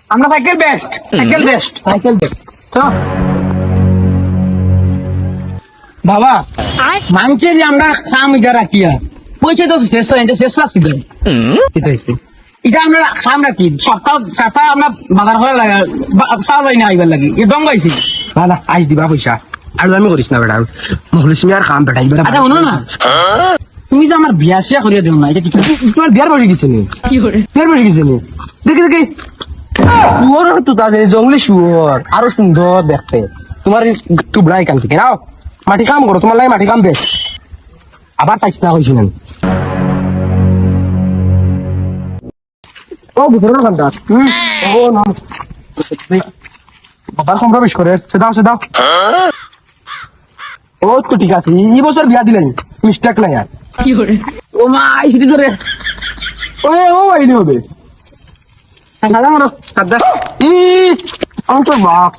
আমরা cycle best, cycle best, cycle best. বাবা মানছে যে আমরা খাম এটা রাখিয়া পয়সা তো শেষ হয়, শেষ রাখছি এটা আমরা খাম রাখি সপ্তাহ সপ্তাহ আমরা বাজার করে লাগা চাল পাই না আইবার লাগি এ দম গাইছি না আইস দিবা পয়সা আর আমি করিস না বেটা মহলিসমি আর কাম বেটা এবার আচ্ছা শোনো না, তুমি যে আমার বিয়া সিয়া করিয়া দেও না এটা কি তোমার বিয়ার বাড়ি গেছে নি বিয়ার বাড়ি গেছে নি দেখি দেখি শুয়োর তো তাদের জঙ্গলি শুয়োর আরো সুন্দর দেখতে তোমার টুবড়াই কাম থেকে নাও মাটি কাম করো তোমার লাগে মাটি কাম বেশ আবার চাইছ না হয়েছি না ও বুঝলো না ও না বাবার কম প্রবেশ করে সেদাও সেদাও ও তো ঠিক আছে এই বছর বিয়া দিলেন মিস্টেক নাই আর ও মা ইসুটি ধরে ও আইনি হবে দাদা আমার আমার তো বাপ